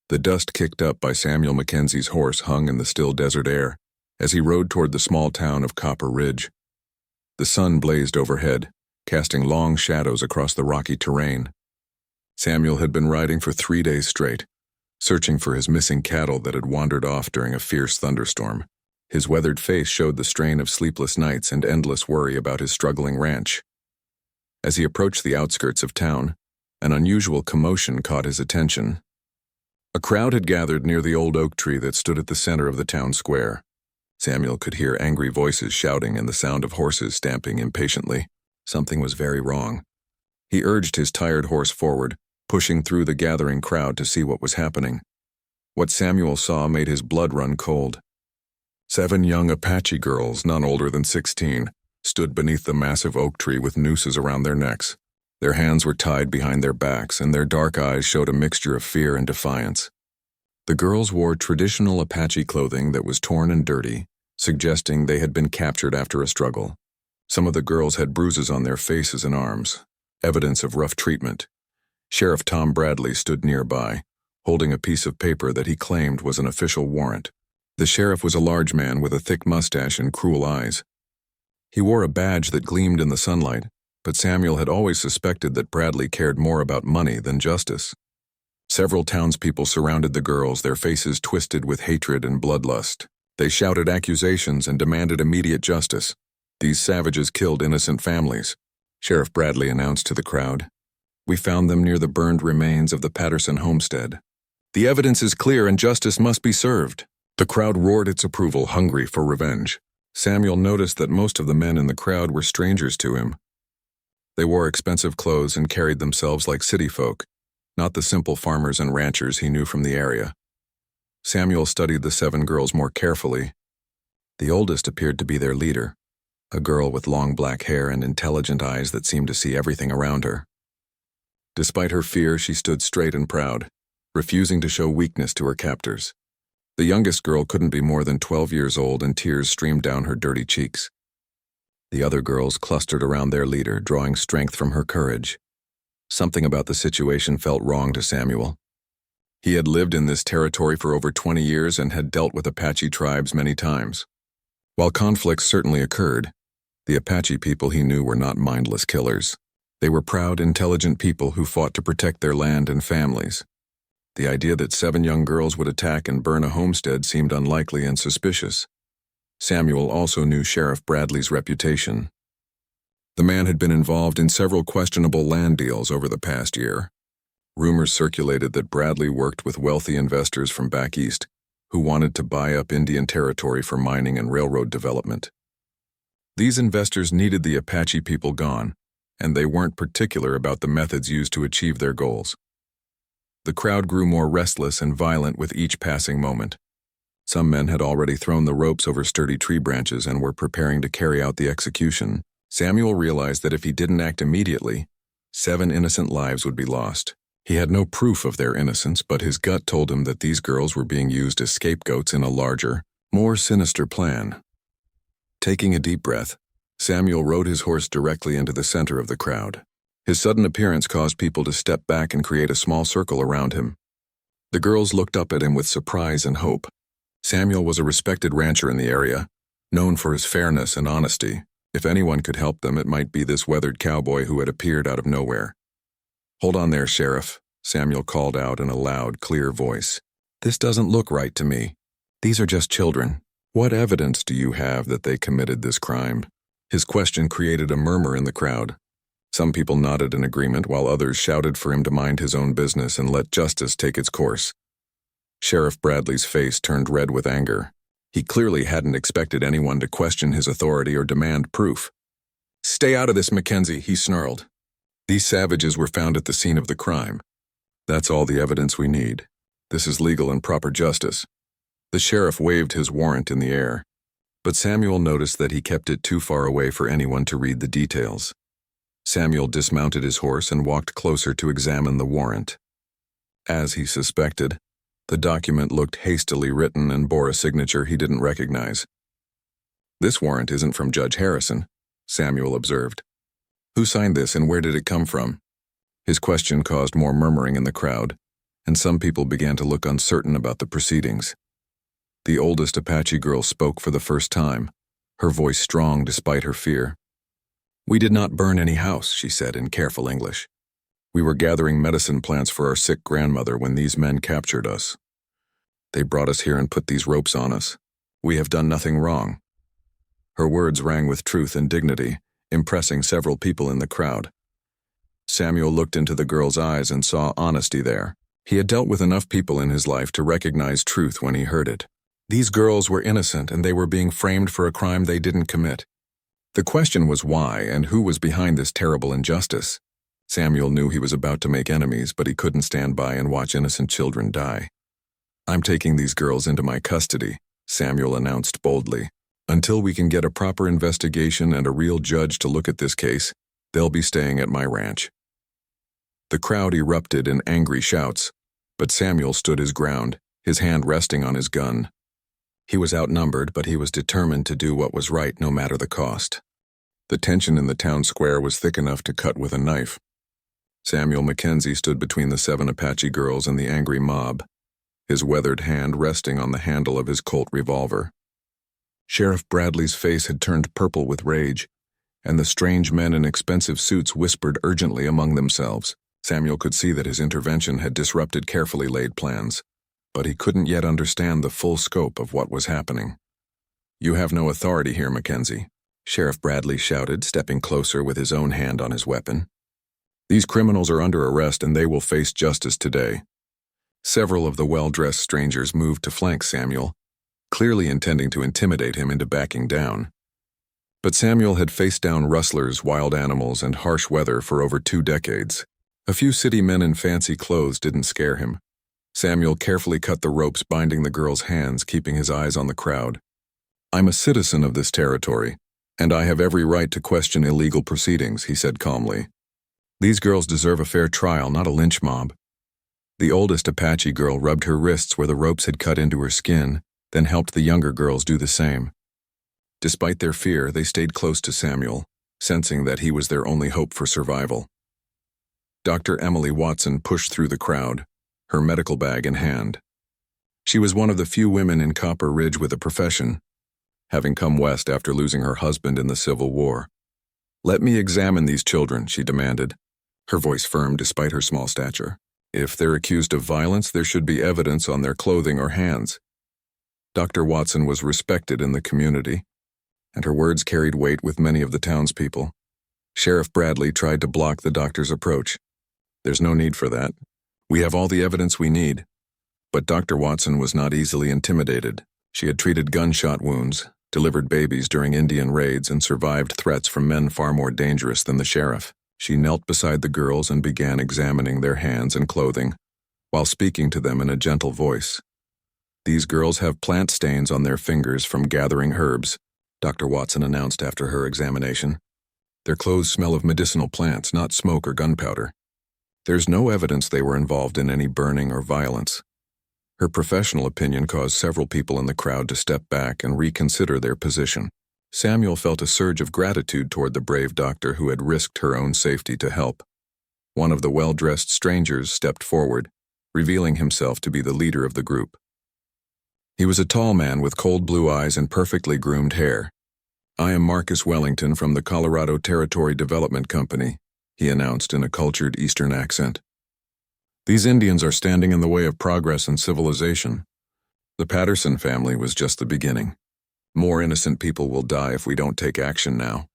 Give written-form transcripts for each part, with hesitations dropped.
The dust kicked up by Samuel Mackenzie's horse hung in the still desert air as he rode toward the small town of Copper Ridge. The sun blazed overhead, casting long shadows across the rocky terrain. Samuel had been riding for 3 days straight, searching for his missing cattle that had wandered off during a fierce thunderstorm. His weathered face showed the strain of sleepless nights and endless worry about his struggling ranch. As he approached the outskirts of town, an unusual commotion caught his attention. A crowd had gathered near the old oak tree that stood at the center of the town square. Samuel could hear angry voices shouting and the sound of horses stamping impatiently. Something was very wrong. He urged his tired horse forward, pushing through the gathering crowd to see what was happening. What Samuel saw made his blood run cold. 7 young Apache girls, none older than 16, stood beneath the massive oak tree with nooses around their necks. Their hands were tied behind their backs, and their dark eyes showed a mixture of fear and defiance. The girls wore traditional Apache clothing that was torn and dirty, suggesting they had been captured after a struggle. Some of the girls had bruises on their faces and arms, evidence of rough treatment. Sheriff Tom Bradley stood nearby, holding a piece of paper that he claimed was an official warrant. The sheriff was a large man with a thick mustache and cruel eyes. He wore a badge that gleamed in the sunlight, but Samuel had always suspected that Bradley cared more about money than justice. Several townspeople surrounded the girls, their faces twisted with hatred and bloodlust. They shouted accusations and demanded immediate justice. These savages killed innocent families. Sheriff Bradley announced to the crowd, "We found them near the burned remains of the Patterson homestead. The evidence is clear and justice must be served." The crowd roared its approval, hungry for revenge. Samuel noticed that most of the men in the crowd were strangers to him. They wore expensive clothes and carried themselves like city folk, not the simple farmers and ranchers he knew from the area. Samuel studied the 7 girls more carefully. The oldest appeared to be their leader, a girl with long black hair and intelligent eyes that seemed to see everything around her. Despite her fear, she stood straight and proud, refusing to show weakness to her captors. The youngest girl couldn't be more than 12 years old, and tears streamed down her dirty cheeks. The other girls clustered around their leader, drawing strength from her courage. Something about the situation felt wrong to Samuel. He had lived in this territory for over 20 years and had dealt with Apache tribes many times. While conflicts certainly occurred, the Apache people he knew were not mindless killers. They were proud, intelligent people who fought to protect their land and families. The idea that 7 young girls would attack and burn a homestead seemed unlikely and suspicious. Samuel also knew Sheriff Bradley's reputation. The man had been involved in several questionable land deals over the past year. Rumors circulated that Bradley worked with wealthy investors from back east who wanted to buy up Indian territory for mining and railroad development. These investors needed the Apache people gone, and they weren't particular about the methods used to achieve their goals. The crowd grew more restless and violent with each passing moment. Some men had already thrown the ropes over sturdy tree branches and were preparing to carry out the execution. Samuel realized that if he didn't act immediately, 7 innocent lives would be lost. He had no proof of their innocence, but his gut told him that these girls were being used as scapegoats in a larger, more sinister plan. Taking a deep breath, Samuel rode his horse directly into the center of the crowd. His sudden appearance caused people to step back and create a small circle around him. The girls looked up at him with surprise and hope. Samuel was a respected rancher in the area, known for his fairness and honesty. If anyone could help them, it might be this weathered cowboy who had appeared out of nowhere. "Hold on there, Sheriff," Samuel called out in a loud, clear voice. "This doesn't look right to me. These are just children. What evidence do you have that they committed this crime?" His question created a murmur in the crowd. Some people nodded in agreement, while others shouted for him to mind his own business and let justice take its course. Sheriff Bradley's face turned red with anger. He clearly hadn't expected anyone to question his authority or demand proof. "Stay out of this, Mackenzie," he snarled. "These savages were found at the scene of the crime. That's all the evidence we need. This is legal and proper justice." The sheriff waved his warrant in the air, but Samuel noticed that he kept it too far away for anyone to read the details. Samuel dismounted his horse and walked closer to examine the warrant. As he suspected, the document looked hastily written and bore a signature he didn't recognize. "This warrant isn't from Judge Harrison," Samuel observed. "Who signed this and where did it come from?" His question caused more murmuring in the crowd, and some people began to look uncertain about the proceedings. The oldest Apache girl spoke for the first time, her voice strong despite her fear. "We did not burn any house," she said in careful English. "We were gathering medicine plants for our sick grandmother when these men captured us. They brought us here and put these ropes on us. We have done nothing wrong." Her words rang with truth and dignity, impressing several people in the crowd. Samuel looked into the girl's eyes and saw honesty there. He had dealt with enough people in his life to recognize truth when he heard it. These girls were innocent and they were being framed for a crime they didn't commit. The question was why and who was behind this terrible injustice. Samuel knew he was about to make enemies, but he couldn't stand by and watch innocent children die. "I'm taking these girls into my custody," Samuel announced boldly. "Until we can get a proper investigation and a real judge to look at this case, they'll be staying at my ranch." The crowd erupted in angry shouts, but Samuel stood his ground, his hand resting on his gun. He was outnumbered, but he was determined to do what was right no matter the cost. The tension in the town square was thick enough to cut with a knife. Samuel Mackenzie stood between the 7 Apache girls and the angry mob, his weathered hand resting on the handle of his Colt revolver. Sheriff Bradley's face had turned purple with rage, and the strange men in expensive suits whispered urgently among themselves. Samuel could see that his intervention had disrupted carefully laid plans, but he couldn't yet understand the full scope of what was happening. "You have no authority here, Mackenzie," Sheriff Bradley shouted, stepping closer with his own hand on his weapon. "These criminals are under arrest and they will face justice today." Several of the well-dressed strangers moved to flank Samuel, clearly intending to intimidate him into backing down. But Samuel had faced down rustlers, wild animals, and harsh weather for over 2 decades. A few city men in fancy clothes didn't scare him. Samuel carefully cut the ropes binding the girl's hands, keeping his eyes on the crowd. "I'm a citizen of this territory, and I have every right to question illegal proceedings," he said calmly. "These girls deserve a fair trial, not a lynch mob." The oldest Apache girl rubbed her wrists where the ropes had cut into her skin, then helped the younger girls do the same. Despite their fear, they stayed close to Samuel, sensing that he was their only hope for survival. Dr. Emily Watson pushed through the crowd, her medical bag in hand. She was one of the few women in Copper Ridge with a profession, having come west after losing her husband in the Civil War. "Let me examine these children," she demanded, her voice firm despite her small stature. "If they're accused of violence, there should be evidence on their clothing or hands." Dr. Watson was respected in the community, and her words carried weight with many of the townspeople. Sheriff Bradley tried to block the doctor's approach. "There's no need for that. We have all the evidence we need." But Dr. Watson was not easily intimidated. She had treated gunshot wounds, delivered babies during Indian raids, and survived threats from men far more dangerous than the sheriff. She knelt beside the girls and began examining their hands and clothing, while speaking to them in a gentle voice. "These girls have plant stains on their fingers from gathering herbs," Dr. Watson announced after her examination. "Their clothes smell of medicinal plants, not smoke or gunpowder. There's no evidence they were involved in any burning or violence." Her professional opinion caused several people in the crowd to step back and reconsider their position. Samuel felt a surge of gratitude toward the brave doctor who had risked her own safety to help. One of the well-dressed strangers stepped forward, revealing himself to be the leader of the group. He was a tall man with cold blue eyes and perfectly groomed hair. "I am Marcus Wellington from the Colorado Territory Development Company," he announced in a cultured Eastern accent. "These Indians are standing in the way of progress and civilization. The Patterson family was just the beginning. More innocent people will die if we don't take action now."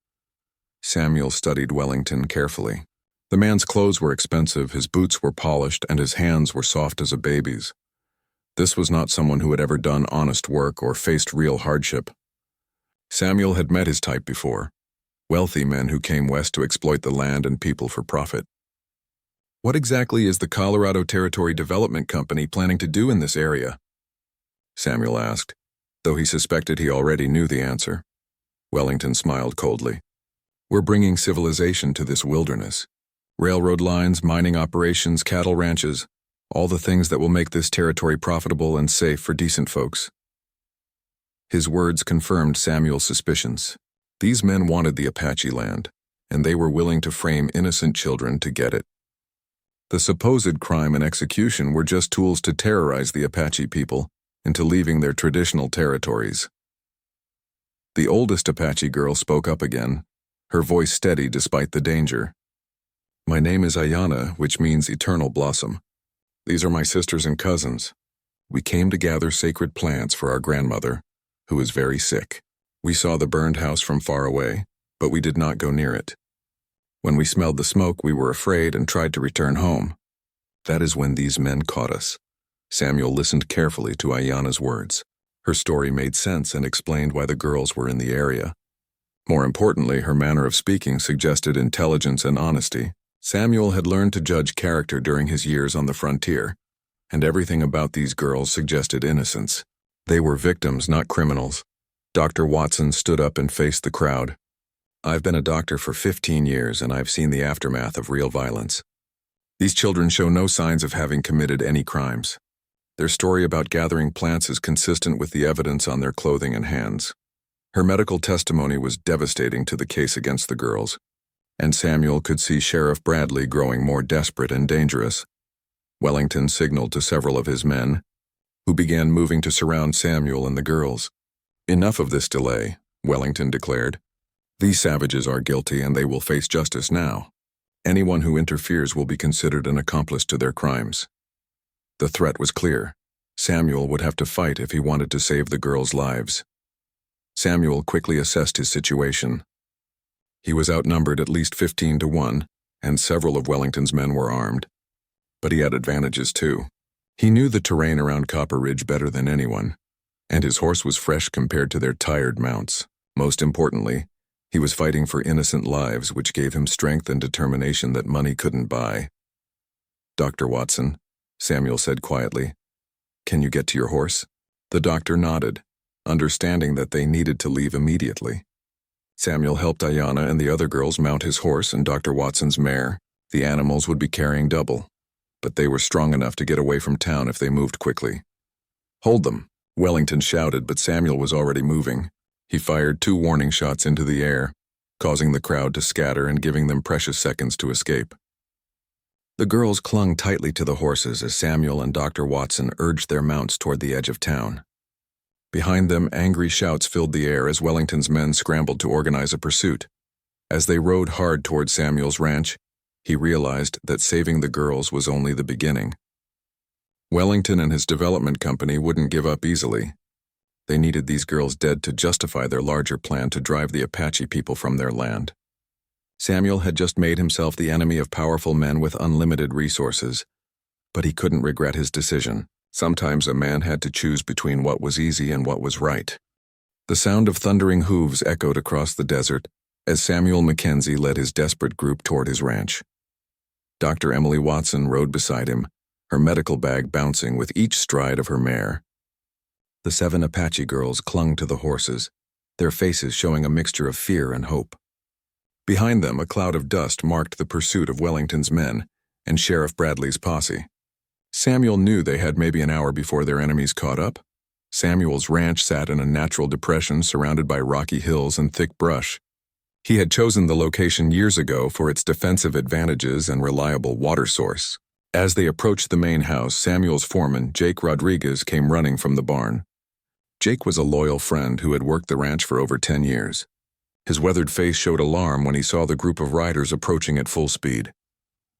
Samuel studied Wellington carefully. The man's clothes were expensive, his boots were polished, and his hands were soft as a baby's. This was not someone who had ever done honest work or faced real hardship. Samuel had met his type before, wealthy men who came west to exploit the land and people for profit. "What exactly is the Colorado Territory Development Company planning to do in this area?" Samuel asked, though he suspected he already knew the answer. Wellington smiled coldly. "We're bringing civilization to this wilderness. Railroad lines, mining operations, cattle ranches, all the things that will make this territory profitable and safe for decent folks." His words confirmed Samuel's suspicions. These men wanted the Apache land, and they were willing to frame innocent children to get it. The supposed crime and execution were just tools to terrorize the Apache people into leaving their traditional territories. The oldest Apache girl spoke up again, her voice steady despite the danger. "My name is Ayana, which means eternal blossom. These are my sisters and cousins. We came to gather sacred plants for our grandmother, who is very sick. We saw the burned house from far away, but we did not go near it. When we smelled the smoke, we were afraid and tried to return home. That is when these men caught us." Samuel listened carefully to Ayana's words. Her story made sense and explained why the girls were in the area. More importantly, her manner of speaking suggested intelligence and honesty. Samuel had learned to judge character during his years on the frontier, and everything about these girls suggested innocence. They were victims, not criminals. Dr. Watson stood up and faced the crowd. "I've been a doctor for 15 years, and I've seen the aftermath of real violence. These children show no signs of having committed any crimes. Their story about gathering plants is consistent with the evidence on their clothing and hands." Her medical testimony was devastating to the case against the girls, and Samuel could see Sheriff Bradley growing more desperate and dangerous. Wellington signaled to several of his men, who began moving to surround Samuel and the girls. "Enough of this delay," Wellington declared. "These savages are guilty and they will face justice now. Anyone who interferes will be considered an accomplice to their crimes." The threat was clear. Samuel would have to fight if he wanted to save the girls' lives. Samuel quickly assessed his situation. He was outnumbered at least 15-1, and several of Wellington's men were armed. But he had advantages too. He knew the terrain around Copper Ridge better than anyone, and his horse was fresh compared to their tired mounts. Most importantly, he was fighting for innocent lives, which gave him strength and determination that money couldn't buy. "Dr. Watson," Samuel said quietly, "can you get to your horse?" The doctor nodded, understanding that they needed to leave immediately. Samuel helped Ayana and the other girls mount his horse and Dr. Watson's mare. The animals would be carrying double, but they were strong enough to get away from town if they moved quickly. "Hold them," Wellington shouted, but Samuel was already moving. He fired 2 warning shots into the air, causing the crowd to scatter and giving them precious seconds to escape. The girls clung tightly to the horses as Samuel and Dr. Watson urged their mounts toward the edge of town. Behind them, angry shouts filled the air as Wellington's men scrambled to organize a pursuit. As they rode hard toward Samuel's ranch, he realized that saving the girls was only the beginning. Wellington and his development company wouldn't give up easily. They needed these girls dead to justify their larger plan to drive the Apache people from their land. Samuel had just made himself the enemy of powerful men with unlimited resources, but he couldn't regret his decision. Sometimes a man had to choose between what was easy and what was right. The sound of thundering hooves echoed across the desert as Samuel Mackenzie led his desperate group toward his ranch. Dr. Emily Watson rode beside him, her medical bag bouncing with each stride of her mare. The 7 Apache girls clung to the horses, their faces showing a mixture of fear and hope. Behind them, a cloud of dust marked the pursuit of Wellington's men and Sheriff Bradley's posse. Samuel knew they had maybe an hour before their enemies caught up. Samuel's ranch sat in a natural depression surrounded by rocky hills and thick brush. He had chosen the location years ago for its defensive advantages and reliable water source. As they approached the main house, Samuel's foreman, Jake Rodriguez, came running from the barn. Jake was a loyal friend who had worked the ranch for over 10 years. His weathered face showed alarm when he saw the group of riders approaching at full speed.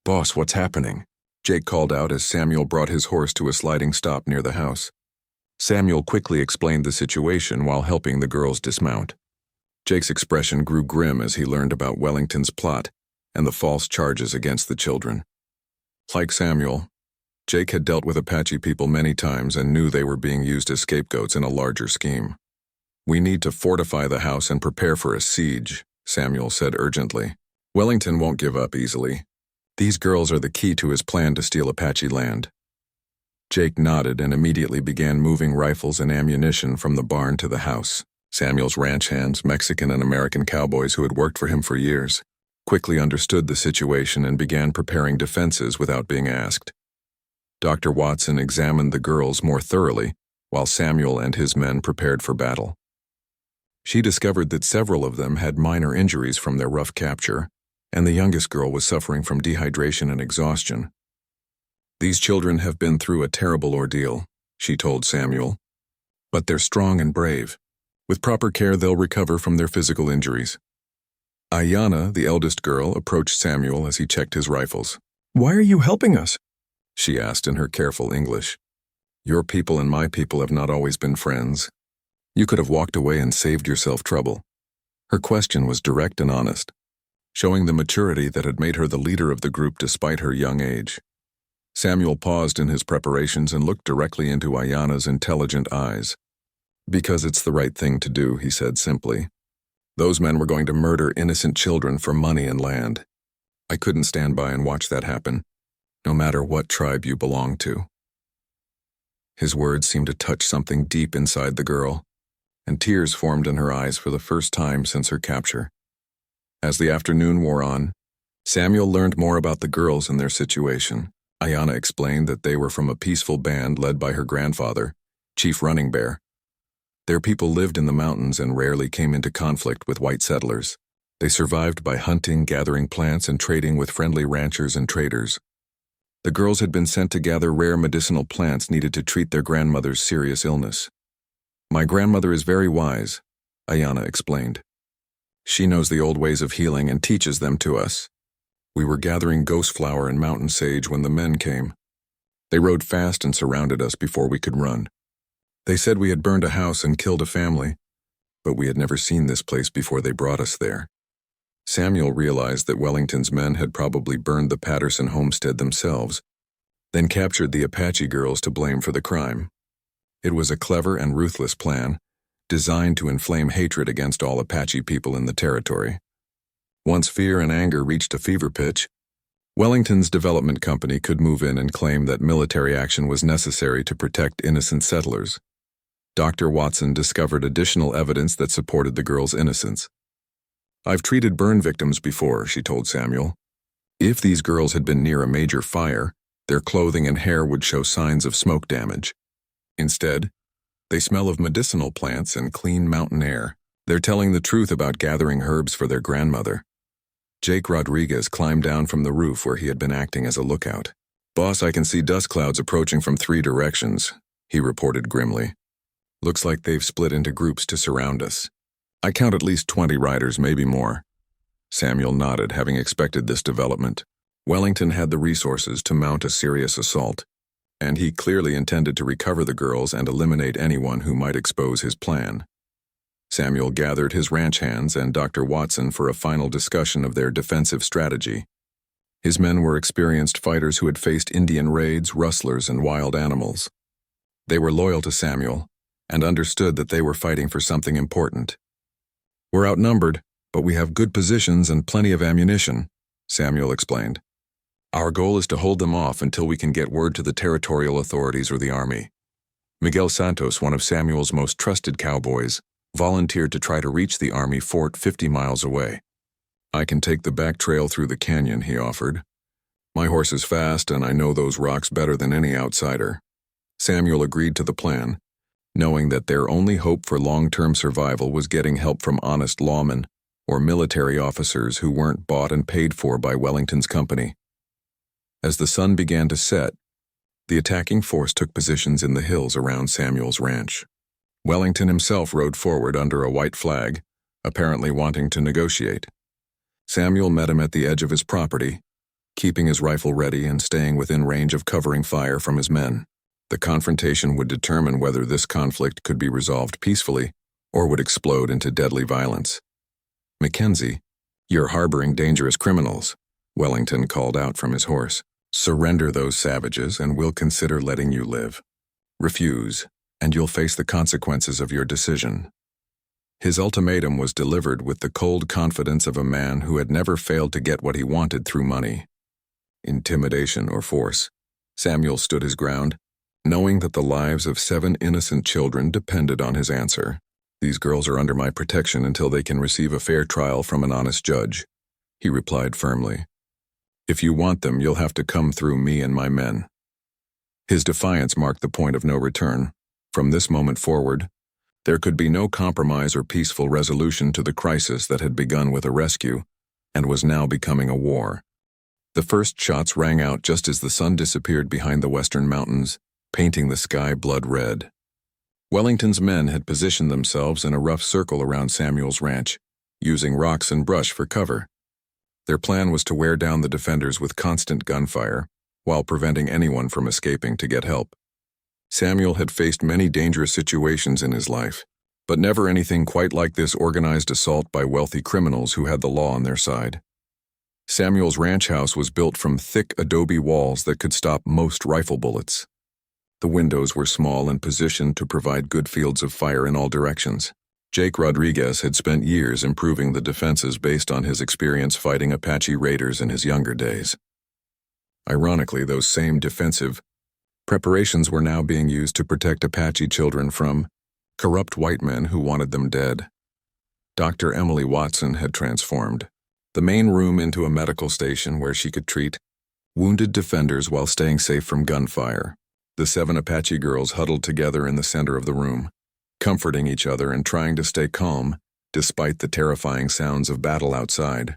"Boss, what's happening?" Jake called out as Samuel brought his horse to a sliding stop near the house. Samuel quickly explained the situation while helping the girls dismount. Jake's expression grew grim as he learned about Wellington's plot and the false charges against the children. Like Samuel, Jake had dealt with Apache people many times and knew they were being used as scapegoats in a larger scheme. "We need to fortify the house and prepare for a siege," Samuel said urgently. "Wellington won't give up easily. These girls are the key to his plan to steal Apache land." Jake nodded and immediately began moving rifles and ammunition from the barn to the house. Samuel's ranch hands, Mexican and American cowboys who had worked for him for years, quickly understood the situation and began preparing defenses without being asked. Dr. Watson examined the girls more thoroughly, while Samuel and his men prepared for battle. She discovered that several of them had minor injuries from their rough capture, and the youngest girl was suffering from dehydration and exhaustion. These children have been through a terrible ordeal, she told Samuel. But they're strong and brave. With proper care, they'll recover from their physical injuries. Ayanna, the eldest girl, approached Samuel as he checked his rifles. "Why are you helping us?" she asked in her careful English. Your people and my people have not always been friends. You could have walked away and saved yourself trouble. Her question was direct and honest, showing the maturity that had made her the leader of the group despite her young age. Samuel paused in his preparations and looked directly into Ayanna's intelligent eyes. Because it's the right thing to do, he said simply. Those men were going to murder innocent children for money and land. I couldn't stand by and watch that happen, no matter what tribe you belong to. His words seemed to touch something deep inside the girl, and tears formed in her eyes for the first time since her capture. As the afternoon wore on, Samuel learned more about the girls and their situation. Ayanna explained that they were from a peaceful band led by her grandfather, Chief Running Bear. Their people lived in the mountains and rarely came into conflict with white settlers. They survived by hunting, gathering plants, and trading with friendly ranchers and traders. The girls had been sent to gather rare medicinal plants needed to treat their grandmother's serious illness. My grandmother is very wise, Ayanna explained. She knows the old ways of healing and teaches them to us. We were gathering ghost flower and mountain sage when the men came. They rode fast and surrounded us before we could run. They said we had burned a house and killed a family, but we had never seen this place before they brought us there. Samuel realized that Wellington's men had probably burned the Patterson homestead themselves, then captured the Apache girls to blame for the crime. It was a clever and ruthless plan, designed to inflame hatred against all Apache people in the territory. Once fear and anger reached a fever pitch, Wellington's development company could move in and claim that military action was necessary to protect innocent settlers. Dr. Watson discovered additional evidence that supported the girls' innocence. I've treated burn victims before, she told Samuel. If these girls had been near a major fire, their clothing and hair would show signs of smoke damage. Instead, they smell of medicinal plants and clean mountain air. They're telling the truth about gathering herbs for their grandmother. Jake Rodriguez climbed down from the roof where he had been acting as a lookout. Boss, I can see dust clouds approaching from 3 directions, he reported grimly. Looks like they've split into groups to surround us. I count at least 20 riders, maybe more. Samuel nodded, having expected this development. Wellington had the resources to mount a serious assault, and he clearly intended to recover the girls and eliminate anyone who might expose his plan. Samuel gathered his ranch hands and Dr. Watson for a final discussion of their defensive strategy. His men were experienced fighters who had faced Indian raids, rustlers, and wild animals. They were loyal to Samuel and understood that they were fighting for something important. We're outnumbered, but we have good positions and plenty of ammunition, Samuel explained. Our goal is to hold them off until we can get word to the territorial authorities or the army. Miguel Santos, one of Samuel's most trusted cowboys, volunteered to try to reach the army fort 50 miles away. I can take the back trail through the canyon, he offered. My horse is fast and I know those rocks better than any outsider. Samuel agreed to the plan, knowing that their only hope for long-term survival was getting help from honest lawmen or military officers who weren't bought and paid for by Wellington's company. As the sun began to set, the attacking force took positions in the hills around Samuel's ranch. Wellington himself rode forward under a white flag, apparently wanting to negotiate. Samuel met him at the edge of his property, keeping his rifle ready and staying within range of covering fire from his men. The confrontation would determine whether this conflict could be resolved peacefully or would explode into deadly violence. Mackenzie, you're harboring dangerous criminals, Wellington called out from his horse. Surrender those savages and we'll consider letting you live. Refuse, and you'll face the consequences of your decision. His ultimatum was delivered with the cold confidence of a man who had never failed to get what he wanted through money, intimidation, or force. Samuel stood his ground, knowing that the lives of 7 innocent children depended on his answer. These girls are under my protection until they can receive a fair trial from an honest judge, he replied firmly. If you want them, you'll have to come through me and my men. His defiance marked the point of no return. From this moment forward, there could be no compromise or peaceful resolution to the crisis that had begun with a rescue and was now becoming a war. The first shots rang out just as the sun disappeared behind the western mountains, painting the sky blood red. Wellington's men had positioned themselves in a rough circle around Samuel's ranch, using rocks and brush for cover. Their plan was to wear down the defenders with constant gunfire, while preventing anyone from escaping to get help. Samuel had faced many dangerous situations in his life, but never anything quite like this organized assault by wealthy criminals who had the law on their side. Samuel's ranch house was built from thick adobe walls that could stop most rifle bullets. The windows were small and positioned to provide good fields of fire in all directions. Jake Rodriguez had spent years improving the defenses based on his experience fighting Apache raiders in his younger days. Ironically, those same defensive preparations were now being used to protect Apache children from corrupt white men who wanted them dead. Dr. Emily Watson had transformed the main room into a medical station where she could treat wounded defenders while staying safe from gunfire. The 7 Apache girls huddled together in the center of the room, comforting each other and trying to stay calm despite the terrifying sounds of battle outside.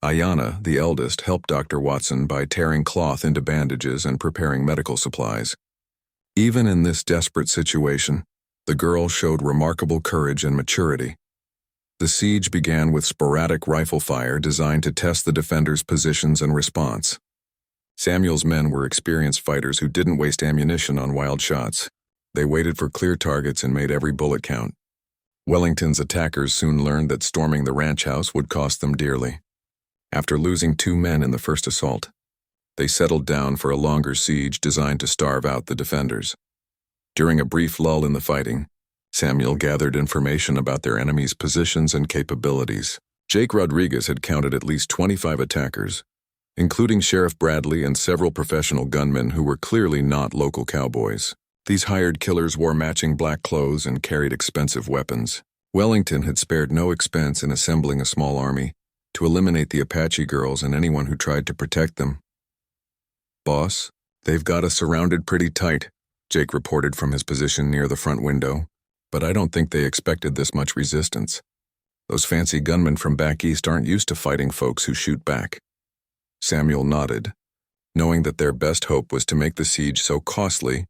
Ayanna, the eldest, helped Dr. Watson by tearing cloth into bandages and preparing medical supplies. Even in this desperate situation, the girl showed remarkable courage and maturity. The siege began with sporadic rifle fire designed to test the defenders' positions and response. Samuel's men were experienced fighters who didn't waste ammunition on wild shots. They waited for clear targets and made every bullet count. Wellington's attackers soon learned that storming the ranch house would cost them dearly. After losing 2 men in the first assault, they settled down for a longer siege designed to starve out the defenders. During a brief lull in the fighting, Samuel gathered information about their enemies' positions and capabilities. Jake Rodriguez had counted at least 25 attackers, including Sheriff Bradley and several professional gunmen who were clearly not local cowboys. These hired killers wore matching black clothes and carried expensive weapons. Wellington had spared no expense in assembling a small army to eliminate the Apache girls and anyone who tried to protect them. "Boss, they've got us surrounded pretty tight," Jake reported from his position near the front window, "but I don't think they expected this much resistance. Those fancy gunmen from back east aren't used to fighting folks who shoot back." Samuel nodded, knowing that their best hope was to make the siege so costly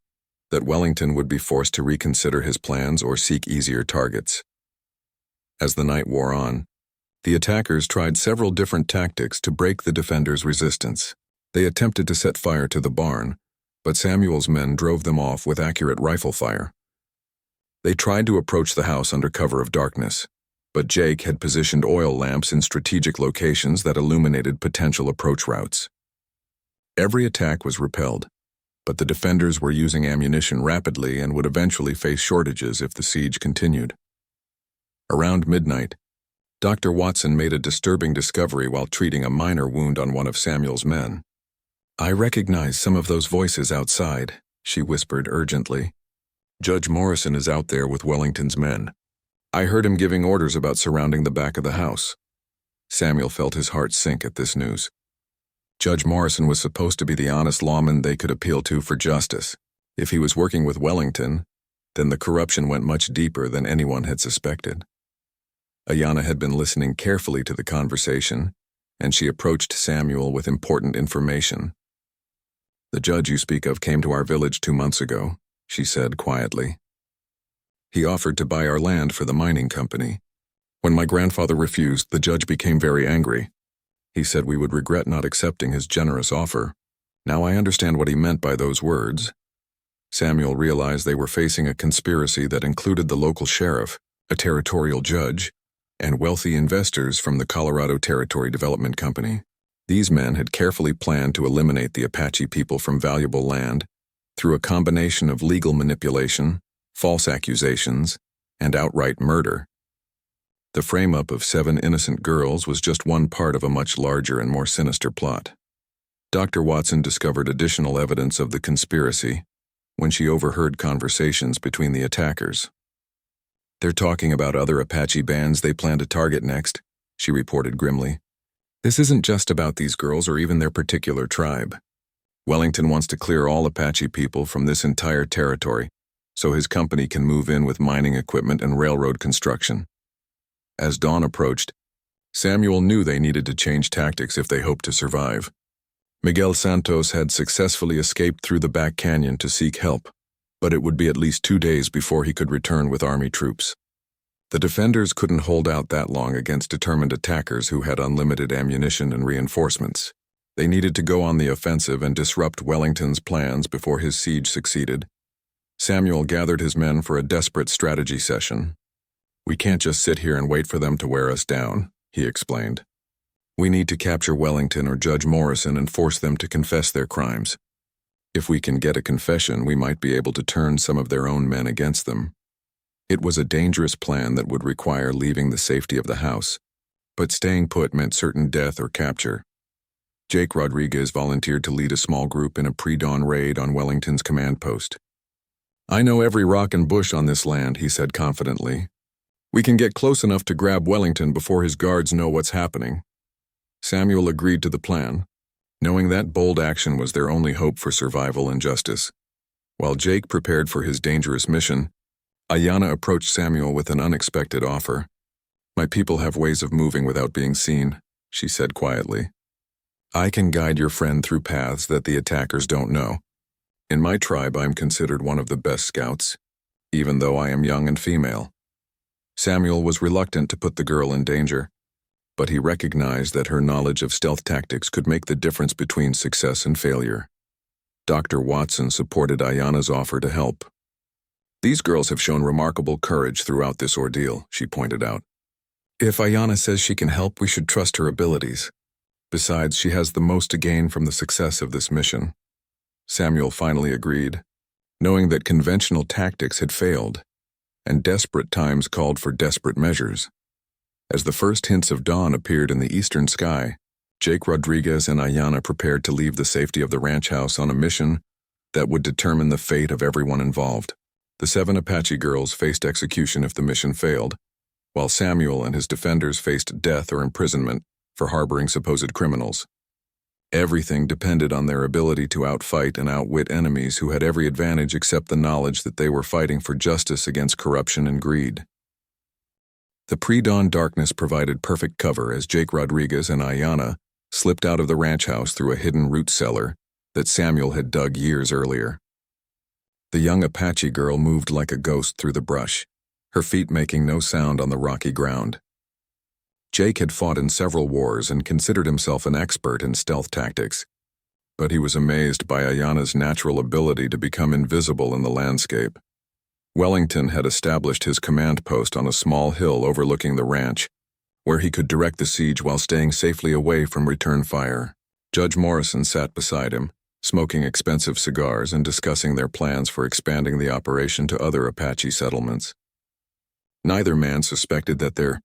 that Wellington would be forced to reconsider his plans or seek easier targets. As the night wore on, the attackers tried several different tactics to break the defenders' resistance. They attempted to set fire to the barn, but Samuel's men drove them off with accurate rifle fire. They tried to approach the house under cover of darkness, but Jake had positioned oil lamps in strategic locations that illuminated potential approach routes. Every attack was repelled, but the defenders were using ammunition rapidly and would eventually face shortages if the siege continued. Around midnight, Dr. Watson made a disturbing discovery while treating a minor wound on one of Samuel's men. "I recognize some of those voices outside," she whispered urgently. "Judge Morrison is out there with Wellington's men. I heard him giving orders about surrounding the back of the house." Samuel felt his heart sink at this news. Judge Morrison was supposed to be the honest lawman they could appeal to for justice. If he was working with Wellington, then the corruption went much deeper than anyone had suspected. Ayanna had been listening carefully to the conversation, and she approached Samuel with important information. "The judge you speak of came to our village 2 months ago," she said quietly. "He offered to buy our land for the mining company. When my grandfather refused, the judge became very angry. He said we would regret not accepting his generous offer. Now I understand what he meant by those words." Samuel realized they were facing a conspiracy that included the local sheriff, a territorial judge, and wealthy investors from the Colorado Territory Development Company. These men had carefully planned to eliminate the Apache people from valuable land through a combination of legal manipulation, false accusations, and outright murder. The frame-up of 7 innocent girls was just one part of a much larger and more sinister plot. Dr. Watson discovered additional evidence of the conspiracy when she overheard conversations between the attackers. "They're talking about other Apache bands they plan to target next," she reported grimly. "This isn't just about these girls or even their particular tribe. Wellington wants to clear all Apache people from this entire territory so his company can move in with mining equipment and railroad construction." As dawn approached, Samuel knew they needed to change tactics if they hoped to survive. Miguel Santos had successfully escaped through the back canyon to seek help, but it would be at least 2 days before he could return with army troops. The defenders couldn't hold out that long against determined attackers who had unlimited ammunition and reinforcements. They needed to go on the offensive and disrupt Wellington's plans before his siege succeeded. Samuel gathered his men for a desperate strategy session. "We can't just sit here and wait for them to wear us down," he explained. "We need to capture Wellington or Judge Morrison and force them to confess their crimes. If we can get a confession, we might be able to turn some of their own men against them." It was a dangerous plan that would require leaving the safety of the house, but staying put meant certain death or capture. Jake Rodriguez volunteered to lead a small group in a pre-dawn raid on Wellington's command post. "I know every rock and bush on this land," he said confidently. "We can get close enough to grab Wellington before his guards know what's happening." Samuel agreed to the plan, knowing that bold action was their only hope for survival and justice. While Jake prepared for his dangerous mission, Ayanna approached Samuel with an unexpected offer. "My people have ways of moving without being seen," she said quietly. "I can guide your friend through paths that the attackers don't know. In my tribe, I'm considered one of the best scouts, even though I am young and female." Samuel was reluctant to put the girl in danger, but he recognized that her knowledge of stealth tactics could make the difference between success and failure. Dr. Watson supported Ayanna's offer to help. "These girls have shown remarkable courage throughout this ordeal," she pointed out. "If Ayanna says she can help, we should trust her abilities. Besides, she has the most to gain from the success of this mission." Samuel finally agreed, knowing that conventional tactics had failed, and desperate times called for desperate measures. As the first hints of dawn appeared in the eastern sky, Jake Rodriguez and Ayanna prepared to leave the safety of the ranch house on a mission that would determine the fate of everyone involved. The 7 Apache girls faced execution if the mission failed, while Samuel and his defenders faced death or imprisonment for harboring supposed criminals. Everything depended on their ability to outfight and outwit enemies who had every advantage except the knowledge that they were fighting for justice against corruption and greed. The pre-dawn darkness provided perfect cover as Jake Rodriguez and Ayanna slipped out of the ranch house through a hidden root cellar that Samuel had dug years earlier. The young Apache girl moved like a ghost through the brush, her feet making no sound on the rocky ground. Jake had fought in several wars and considered himself an expert in stealth tactics, but he was amazed by Ayanna's natural ability to become invisible in the landscape. Wellington had established his command post on a small hill overlooking the ranch, where he could direct the siege while staying safely away from return fire. Judge Morrison sat beside him, smoking expensive cigars and discussing their plans for expanding the operation to other Apache settlements. Neither man suspected that their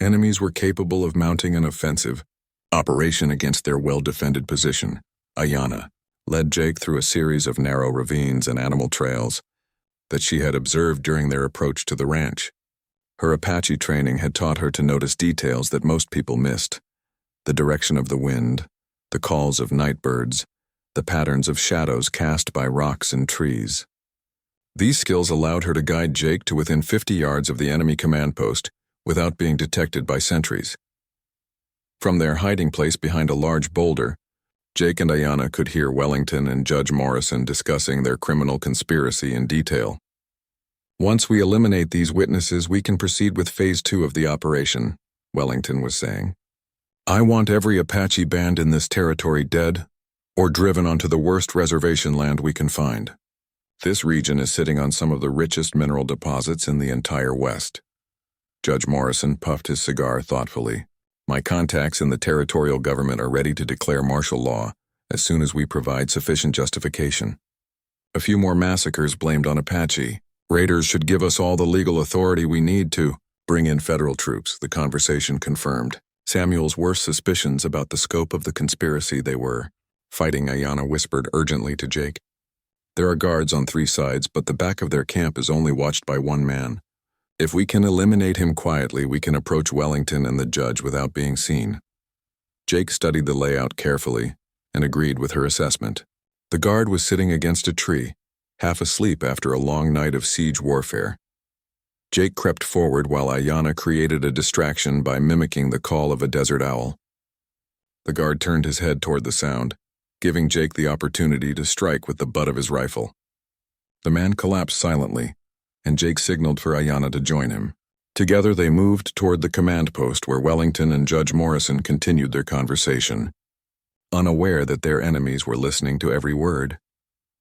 enemies were capable of mounting an offensive operation against their well-defended position. Ayanna led Jake through a series of narrow ravines and animal trails that she had observed during their approach to the ranch. Her Apache training had taught her to notice details that most people missed: the direction of the wind, the calls of night birds, the patterns of shadows cast by rocks and trees. These skills allowed her to guide Jake to within 50 yards of the enemy command post without being detected by sentries. From their hiding place behind a large boulder, Jake and Ayanna could hear Wellington and Judge Morrison discussing their criminal conspiracy in detail. "Once we eliminate these witnesses, we can proceed with Phase 2 of the operation," Wellington was saying. "I want every Apache band in this territory dead or driven onto the worst reservation land we can find. This region is sitting on some of the richest mineral deposits in the entire West." Judge Morrison puffed his cigar thoughtfully. "My contacts in the territorial government are ready to declare martial law as soon as we provide sufficient justification. A few more massacres blamed on Apache. Raiders should give us all the legal authority we need to bring in federal troops," the conversation confirmed. Samuel's worst suspicions about the scope of the conspiracy they were fighting, Ayanna whispered urgently to Jake. "There are guards on 3 sides, but the back of their camp is only watched by 1 man. If we can eliminate him quietly, we can approach Wellington and the judge without being seen." Jake studied the layout carefully and agreed with her assessment. The guard was sitting against a tree, half asleep after a long night of siege warfare. Jake crept forward while Ayanna created a distraction by mimicking the call of a desert owl. The guard turned his head toward the sound, giving Jake the opportunity to strike with the butt of his rifle. The man collapsed silently, and Jake signaled for Ayanna to join him. Together they moved toward the command post where Wellington and Judge Morrison continued their conversation, unaware that their enemies were listening to every word.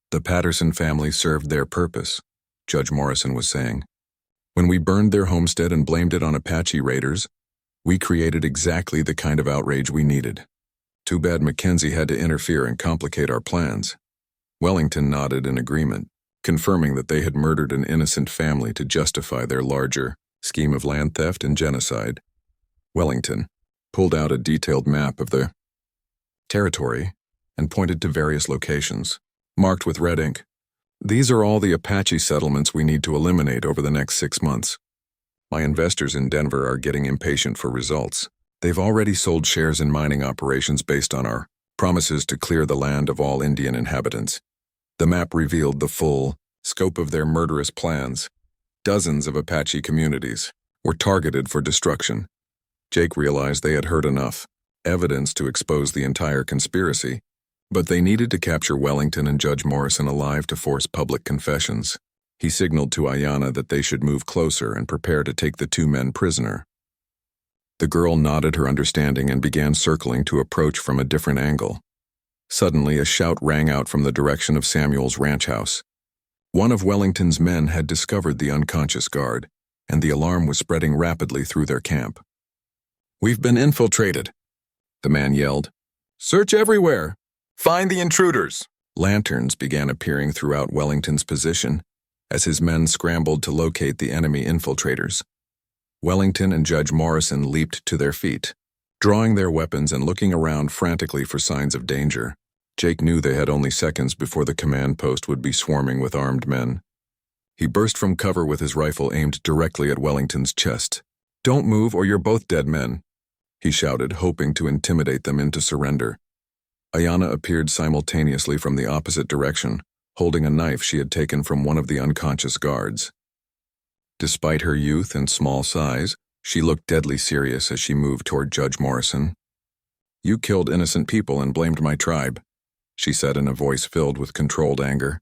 The Patterson family served their purpose, Judge Morrison was saying. When we burned their homestead and blamed it on Apache raiders, we created exactly the kind of outrage we needed. Too bad Mackenzie had to interfere and complicate our plans. Wellington nodded in agreement, confirming that they had murdered an innocent family to justify their larger scheme of land theft and genocide. Wellington pulled out a detailed map of the territory and pointed to various locations, marked with red ink. These are all the Apache settlements we need to eliminate over the next 6 months. My investors in Denver are getting impatient for results. They've already sold shares in mining operations based on our promises to clear the land of all Indian inhabitants. The map revealed the full scope of their murderous plans. Dozens of Apache communities were targeted for destruction. Jake realized they had heard enough evidence to expose the entire conspiracy, but they needed to capture Wellington and Judge Morrison alive to force public confessions. He signaled to Ayanna that they should move closer and prepare to take the 2 men prisoner. The girl nodded her understanding and began circling to approach from a different angle. Suddenly, a shout rang out from the direction of Samuel's ranch house. One of Wellington's men had discovered the unconscious guard, and the alarm was spreading rapidly through their camp. "We've been infiltrated," the man yelled. "Search everywhere! Find the intruders!" Lanterns began appearing throughout Wellington's position as his men scrambled to locate the enemy infiltrators. Wellington and Judge Morrison leaped to their feet, drawing their weapons and looking around frantically for signs of danger. Jake knew they had only seconds before the command post would be swarming with armed men. He burst from cover with his rifle aimed directly at Wellington's chest. "Don't move or you're both dead men," he shouted, hoping to intimidate them into surrender. Ayanna appeared simultaneously from the opposite direction, holding a knife she had taken from one of the unconscious guards. Despite her youth and small size, she looked deadly serious as she moved toward Judge Morrison. "You killed innocent people and blamed my tribe," she said in a voice filled with controlled anger.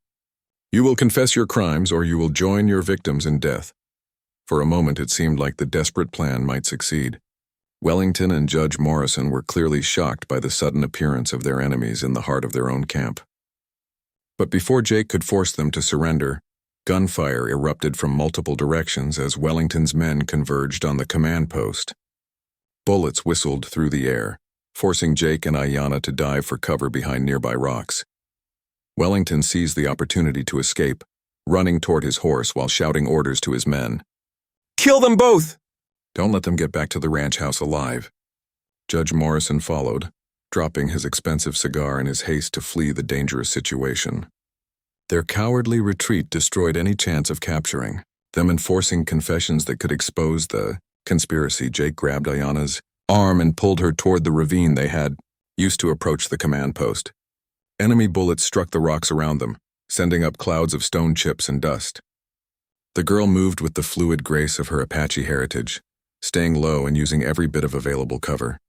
"You will confess your crimes or you will join your victims in death." For a moment it seemed like the desperate plan might succeed. Wellington and Judge Morrison were clearly shocked by the sudden appearance of their enemies in the heart of their own camp. But before Jake could force them to surrender, gunfire erupted from multiple directions as Wellington's men converged on the command post. Bullets whistled through the air, forcing Jake and Ayanna to dive for cover behind nearby rocks. Wellington seized the opportunity to escape, running toward his horse while shouting orders to his men. "Kill them both! Don't let them get back to the ranch house alive." Judge Morrison followed, dropping his expensive cigar in his haste to flee the dangerous situation. Their cowardly retreat destroyed any chance of capturing them, enforcing confessions that could expose the conspiracy. Jake grabbed Ayanna's arm and pulled her toward the ravine they had used to approach the command post. Enemy bullets struck the rocks around them, sending up clouds of stone chips and dust. The girl moved with the fluid grace of her Apache heritage, staying low and using every bit of available cover.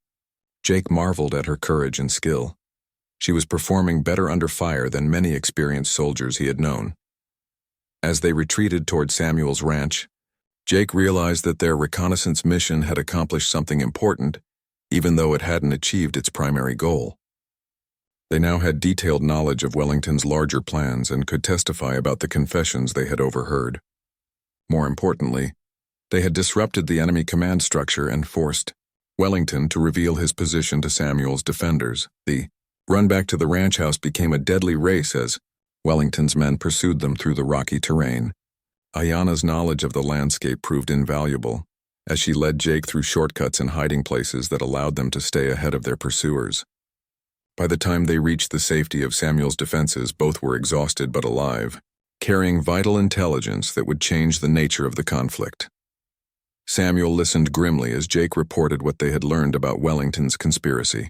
Jake marveled at her courage and skill. She was performing better under fire than many experienced soldiers he had known. As they retreated toward Samuel's ranch, Jake realized that their reconnaissance mission had accomplished something important, even though it hadn't achieved its primary goal. They now had detailed knowledge of Wellington's larger plans and could testify about the confessions they had overheard. More importantly, they had disrupted the enemy command structure and forced Wellington to reveal his position to Samuel's defenders. The run back to the ranch house became a deadly race as Wellington's men pursued them through the rocky terrain. Ayanna's knowledge of the landscape proved invaluable, as she led Jake through shortcuts and hiding places that allowed them to stay ahead of their pursuers. By the time they reached the safety of Samuel's defenses, both were exhausted but alive, carrying vital intelligence that would change the nature of the conflict. Samuel listened grimly as Jake reported what they had learned about Wellington's conspiracy.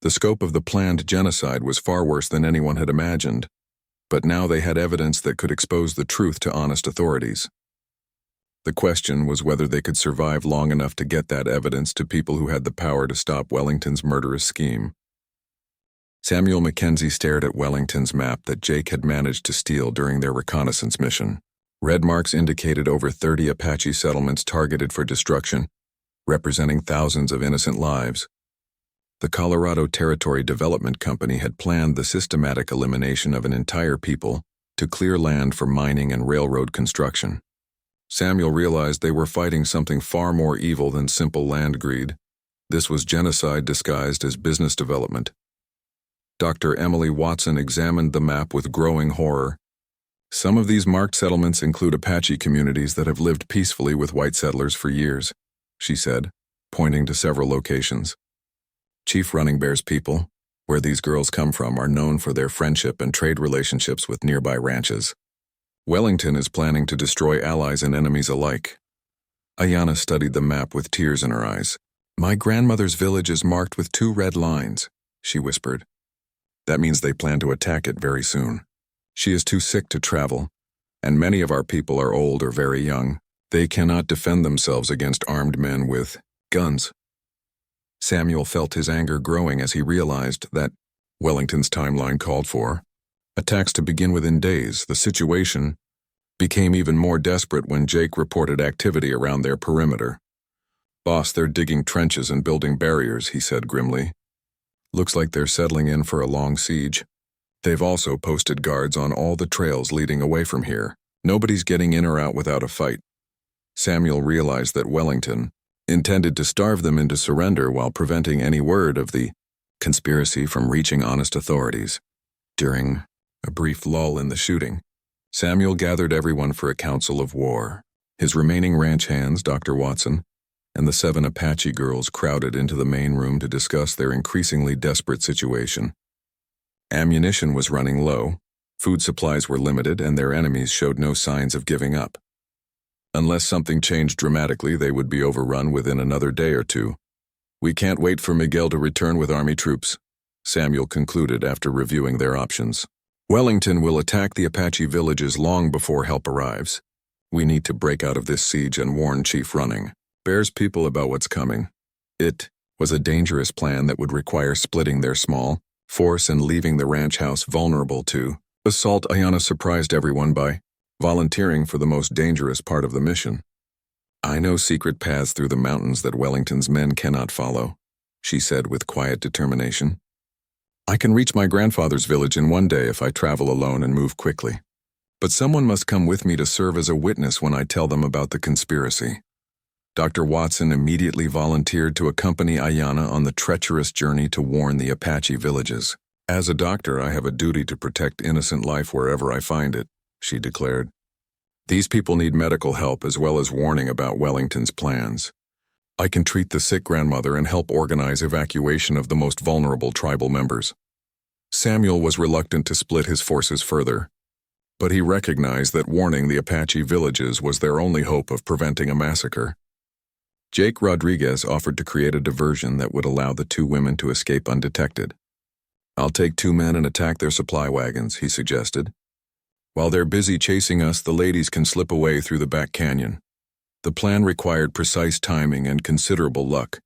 The scope of the planned genocide was far worse than anyone had imagined, but now they had evidence that could expose the truth to honest authorities. The question was whether they could survive long enough to get that evidence to people who had the power to stop Wellington's murderous scheme. Samuel Mackenzie stared at Wellington's map that Jake had managed to steal during their reconnaissance mission. Red marks indicated over 30 Apache settlements targeted for destruction, representing thousands of innocent lives. The Colorado Territory Development Company had planned the systematic elimination of an entire people to clear land for mining and railroad construction. Samuel realized they were fighting something far more evil than simple land greed. This was genocide disguised as business development. Dr. Emily Watson examined the map with growing horror. Some of these marked settlements include Apache communities that have lived peacefully with white settlers for years, she said, pointing to several locations. Chief Running Bear's people, where these girls come from, are known for their friendship and trade relationships with nearby ranches. Wellington is planning to destroy allies and enemies alike. Ayanna studied the map with tears in her eyes. My grandmother's village is marked with 2 red lines, she whispered. That means they plan to attack it very soon. She is too sick to travel, and many of our people are old or very young. They cannot defend themselves against armed men with guns. Samuel felt his anger growing as he realized that Wellington's timeline called for attacks to begin within days. The situation became even more desperate when Jake reported activity around their perimeter. Boss, they're digging trenches and building barriers, he said grimly. Looks like they're settling in for a long siege. They've also posted guards on all the trails leading away from here. Nobody's getting in or out without a fight. Samuel realized that Wellington intended to starve them into surrender while preventing any word of the conspiracy from reaching honest authorities. During a brief lull in the shooting, Samuel gathered everyone for a council of war. His remaining ranch hands, Dr. Watson, and the 7 Apache girls crowded into the main room to discuss their increasingly desperate situation. Ammunition was running low, food supplies were limited, and their enemies showed no signs of giving up. Unless something changed dramatically, they would be overrun within another day or 2. We can't wait for Miguel to return with army troops, Samuel concluded after reviewing their options. Wellington will attack the Apache villages long before help arrives. We need to break out of this siege and warn Chief Running Bear's people about what's coming. It was a dangerous plan that would require splitting their small force and leaving the ranch house vulnerable to assault. Ayanna surprised everyone by volunteering for the most dangerous part of the mission. I know secret paths through the mountains that Wellington's men cannot follow, she said with quiet determination. I can reach my grandfather's village in one day if I travel alone and move quickly. But someone must come with me to serve as a witness when I tell them about the conspiracy. Dr. Watson immediately volunteered to accompany Ayanna on the treacherous journey to warn the Apache villages. As a doctor, I have a duty to protect innocent life wherever I find it, she declared. These people need medical help as well as warning about Wellington's plans. I can treat the sick grandmother and help organize evacuation of the most vulnerable tribal members. Samuel was reluctant to split his forces further, but he recognized that warning the Apache villages was their only hope of preventing a massacre. Jake Rodriguez offered to create a diversion that would allow the 2 women to escape undetected. I'll take 2 men and attack their supply wagons, he suggested. While they're busy chasing us, the ladies can slip away through the back canyon. The plan required precise timing and considerable luck,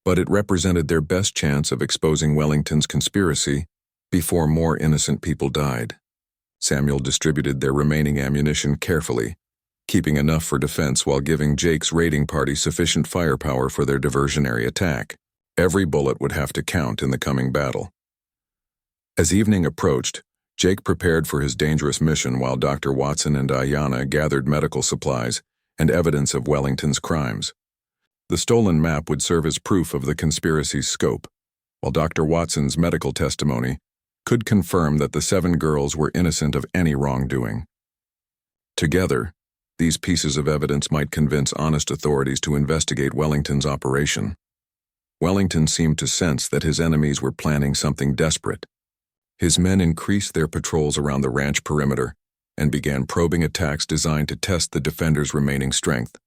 but it represented their best chance of exposing Wellington's conspiracy before more innocent people died. Samuel distributed their remaining ammunition carefully, keeping enough for defense while giving Jake's raiding party sufficient firepower for their diversionary attack. Every bullet would have to count in the coming battle. As evening approached, Jake prepared for his dangerous mission while Dr. Watson and Ayanna gathered medical supplies and evidence of Wellington's crimes. The stolen map would serve as proof of the conspiracy's scope, while Dr. Watson's medical testimony could confirm that the 7 girls were innocent of any wrongdoing. Together, these pieces of evidence might convince honest authorities to investigate Wellington's operation. Wellington seemed to sense that his enemies were planning something desperate. His men increased their patrols around the ranch perimeter and began probing attacks designed to test the defenders' remaining strength.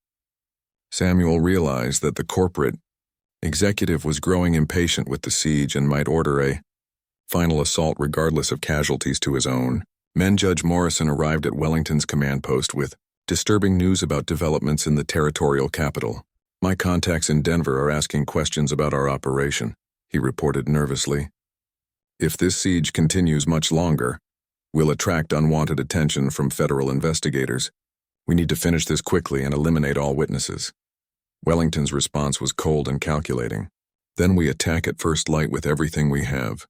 Samuel realized that the corporate executive was growing impatient with the siege and might order a final assault regardless of casualties to his own. Men Judge Morrison arrived at Wellington's command post with Disturbing news about developments in the territorial capital. My contacts in Denver are asking questions about our operation, he reported nervously. If this siege continues much longer, we'll attract unwanted attention from federal investigators. We need to finish this quickly and eliminate all witnesses. Wellington's response was cold and calculating. Then we attack at first light with everything we have.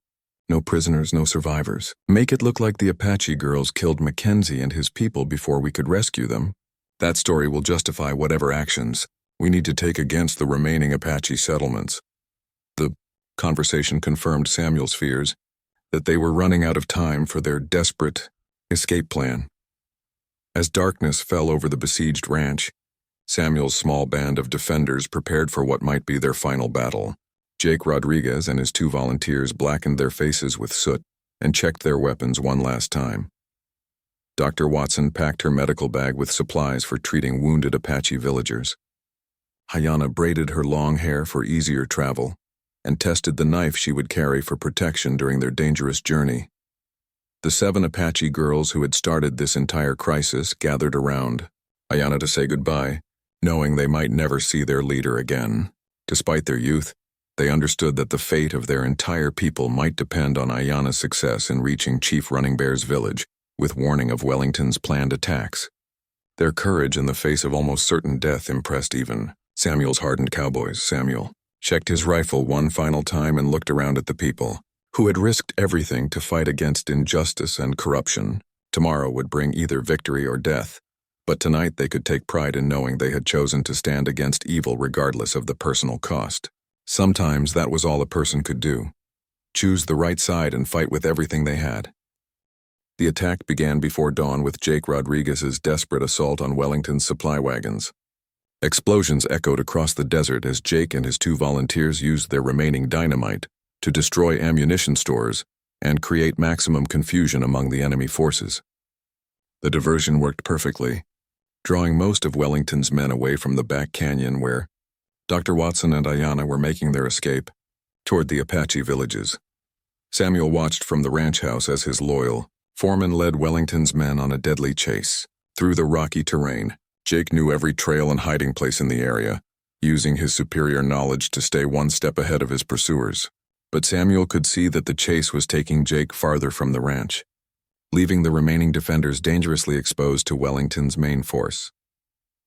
No prisoners, no survivors. Make it look like the Apache girls killed Mackenzie and his people before we could rescue them. That story will justify whatever actions we need to take against the remaining Apache settlements. The conversation confirmed Samuel's fears that they were running out of time for their desperate escape plan. As darkness fell over the besieged ranch, Samuel's small band of defenders prepared for what might be their final battle. Jake Rodriguez and his 2 volunteers blackened their faces with soot and checked their weapons one last time. Dr. Watson packed her medical bag with supplies for treating wounded Apache villagers. Hayana braided her long hair for easier travel and tested the knife she would carry for protection during their dangerous journey. The 7 Apache girls who had started this entire crisis gathered around Hayana to say goodbye, knowing they might never see their leader again. Despite their youth, they understood that the fate of their entire people might depend on Ayana's success in reaching Chief Running Bear's village, with warning of Wellington's planned attacks. Their courage in the face of almost certain death impressed even Samuel's hardened cowboys. Samuel checked his rifle one final time and looked around at the people, who had risked everything to fight against injustice and corruption. Tomorrow would bring either victory or death, but tonight they could take pride in knowing they had chosen to stand against evil regardless of the personal cost. Sometimes that was all a person could do. Choose the right side and fight with everything they had. The attack began before dawn with Jake Rodriguez's desperate assault on Wellington's supply wagons. Explosions echoed across the desert as Jake and his 2 volunteers used their remaining dynamite to destroy ammunition stores and create maximum confusion among the enemy forces. The diversion worked perfectly, drawing most of Wellington's men away from the back canyon where Dr. Watson and Ayana were making their escape toward the Apache villages. Samuel watched from the ranch house as his loyal foreman led Wellington's men on a deadly chase through the rocky terrain. Jake knew every trail and hiding place in the area, using his superior knowledge to stay one step ahead of his pursuers. But Samuel could see that the chase was taking Jake farther from the ranch, leaving the remaining defenders dangerously exposed to Wellington's main force.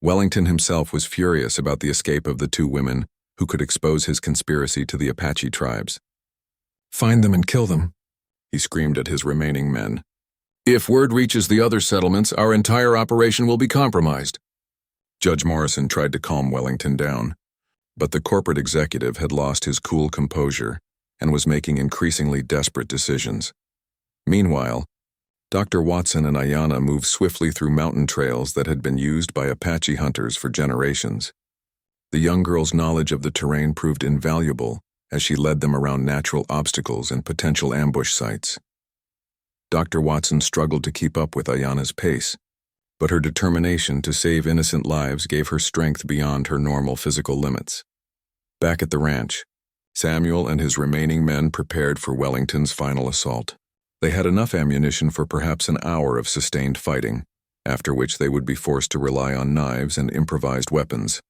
Wellington himself was furious about the escape of the 2 women who could expose his conspiracy to the Apache tribes. "Find them and kill them," he screamed at his remaining men. "If word reaches the other settlements, our entire operation will be compromised." Judge Morrison tried to calm Wellington down, but the corporate executive had lost his cool composure and was making increasingly desperate decisions. Meanwhile, Dr. Watson and Ayana moved swiftly through mountain trails that had been used by Apache hunters for generations. The young girl's knowledge of the terrain proved invaluable as she led them around natural obstacles and potential ambush sites. Dr. Watson struggled to keep up with Ayana's pace, but her determination to save innocent lives gave her strength beyond her normal physical limits. Back at the ranch, Samuel and his remaining men prepared for Wellington's final assault. They had enough ammunition for perhaps an hour of sustained fighting, after which they would be forced to rely on knives and improvised weapons.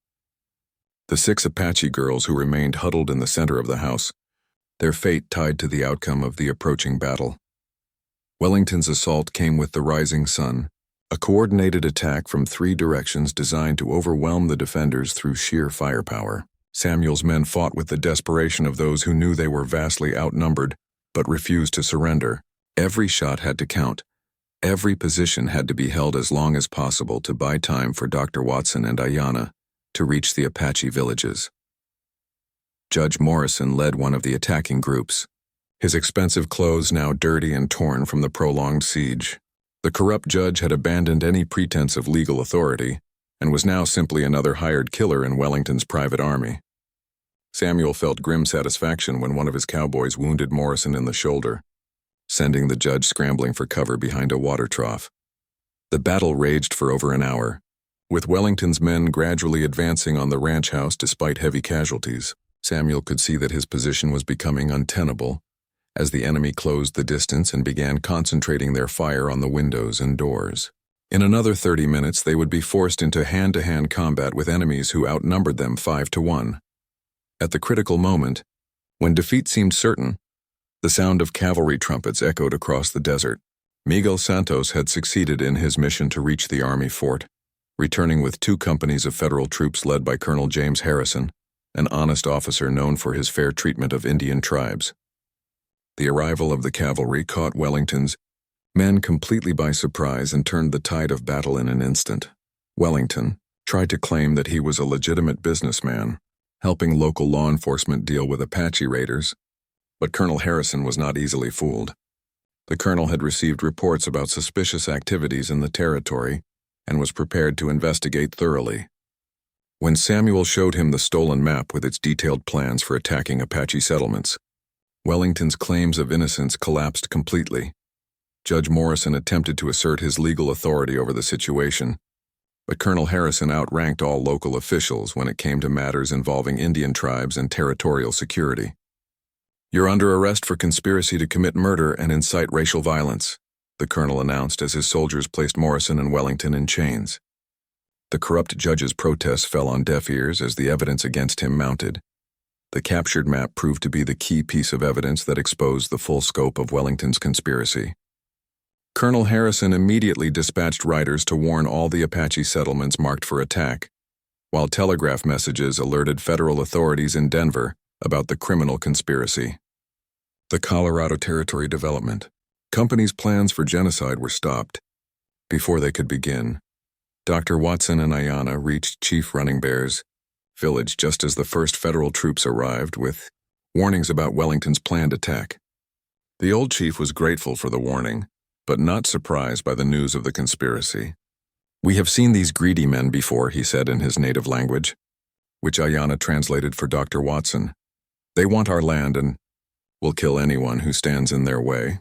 The 6 Apache girls who remained huddled in the center of the house, their fate tied to the outcome of the approaching battle. Wellington's assault came with the rising sun, a coordinated attack from 3 directions designed to overwhelm the defenders through sheer firepower. Samuel's men fought with the desperation of those who knew they were vastly outnumbered but refused to surrender. Every shot had to count. Every position had to be held as long as possible to buy time for Dr. Watson and Ayana to reach the Apache villages. Judge Morrison led one of the attacking groups, his expensive clothes now dirty and torn from the prolonged siege. The corrupt judge had abandoned any pretense of legal authority and was now simply another hired killer in Wellington's private army. Samuel felt grim satisfaction when one of his cowboys wounded Morrison in the shoulder, sending the judge scrambling for cover behind a water trough. The battle raged for over an hour, with Wellington's men gradually advancing on the ranch house despite heavy casualties. Samuel could see that his position was becoming untenable as the enemy closed the distance and began concentrating their fire on the windows and doors. In another 30 minutes, they would be forced into hand-to-hand combat with enemies who outnumbered them 5-1. At the critical moment, when defeat seemed certain, the sound of cavalry trumpets echoed across the desert. Miguel Santos had succeeded in his mission to reach the army fort, returning with 2 companies of federal troops led by Colonel James Harrison, an honest officer known for his fair treatment of Indian tribes. The arrival of the cavalry caught Wellington's men completely by surprise and turned the tide of battle in an instant. Wellington tried to claim that he was a legitimate businessman, helping local law enforcement deal with Apache raiders, but Colonel Harrison was not easily fooled. The colonel had received reports about suspicious activities in the territory and was prepared to investigate thoroughly. When Samuel showed him the stolen map with its detailed plans for attacking Apache settlements, Wellington's claims of innocence collapsed completely. Judge Morrison attempted to assert his legal authority over the situation, but Colonel Harrison outranked all local officials when it came to matters involving Indian tribes and territorial security. "You're under arrest for conspiracy to commit murder and incite racial violence," the colonel announced as his soldiers placed Morrison and Wellington in chains. The corrupt judge's protests fell on deaf ears as the evidence against him mounted. The captured map proved to be the key piece of evidence that exposed the full scope of Wellington's conspiracy. Colonel Harrison immediately dispatched riders to warn all the Apache settlements marked for attack, while telegraph messages alerted federal authorities in Denver about the criminal conspiracy. The Colorado Territory Development Company's plans for genocide were stopped. Before they could begin, Dr. Watson and Ayanna reached Chief Running Bear's village just as the first federal troops arrived with warnings about Wellington's planned attack. The old chief was grateful for the warning, but not surprised by the news of the conspiracy. "We have seen these greedy men before," he said in his native language, which Ayanna translated for Dr. Watson. "They want our land and will kill anyone who stands in their way."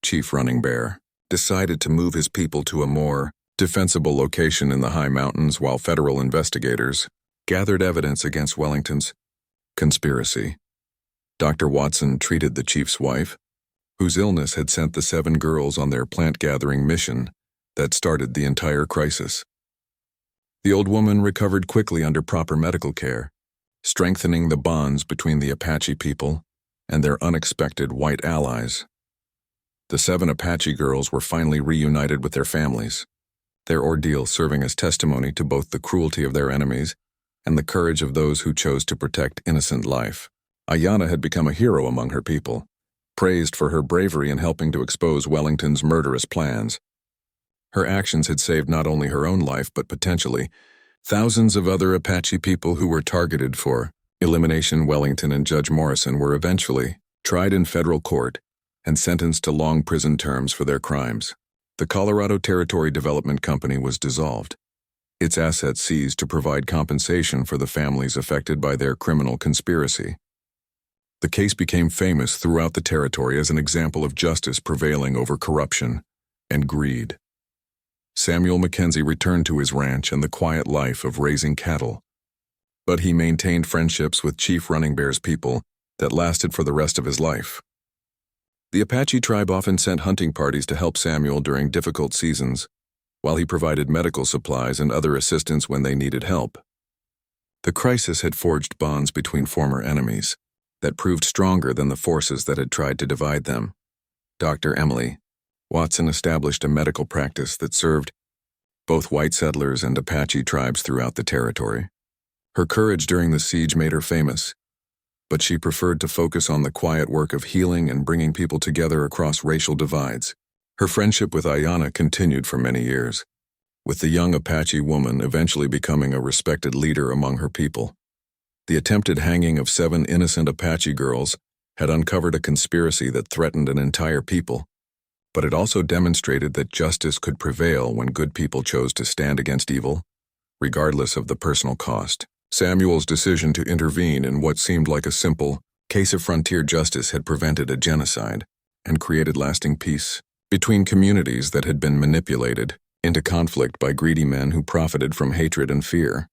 Chief Running Bear decided to move his people to a more defensible location in the high mountains while federal investigators gathered evidence against Wellington's conspiracy. Dr. Watson treated the chief's wife, whose illness had sent the 7 girls on their plant-gathering mission that started the entire crisis. The old woman recovered quickly under proper medical care, strengthening the bonds between the Apache people and their unexpected white allies. The 7 Apache girls were finally reunited with their families, their ordeal serving as testimony to both the cruelty of their enemies and the courage of those who chose to protect innocent life. Ayanna had become a hero among her people, praised for her bravery in helping to expose Wellington's murderous plans. Her actions had saved not only her own life but potentially thousands of other Apache people who were targeted for elimination. Wellington and Judge Morrison were eventually tried in federal court and sentenced to long prison terms for their crimes. The Colorado Territory Development Company was dissolved, its assets seized to provide compensation for the families affected by their criminal conspiracy. The case became famous throughout the territory as an example of justice prevailing over corruption and greed. Samuel Mackenzie returned to his ranch and the quiet life of raising cattle, but he maintained friendships with Chief Running Bear's people that lasted for the rest of his life. The Apache tribe often sent hunting parties to help Samuel during difficult seasons, while he provided medical supplies and other assistance when they needed help. The crisis had forged bonds between former enemies that proved stronger than the forces that had tried to divide them. Dr. Emily Watson established a medical practice that served both white settlers and Apache tribes throughout the territory. Her courage during the siege made her famous, but she preferred to focus on the quiet work of healing and bringing people together across racial divides. Her friendship with Ayanna continued for many years, with the young Apache woman eventually becoming a respected leader among her people. The attempted hanging of 7 innocent Apache girls had uncovered a conspiracy that threatened an entire people, but it also demonstrated that justice could prevail when good people chose to stand against evil, regardless of the personal cost. Samuel's decision to intervene in what seemed like a simple case of frontier justice had prevented a genocide and created lasting peace between communities that had been manipulated into conflict by greedy men who profited from hatred and fear.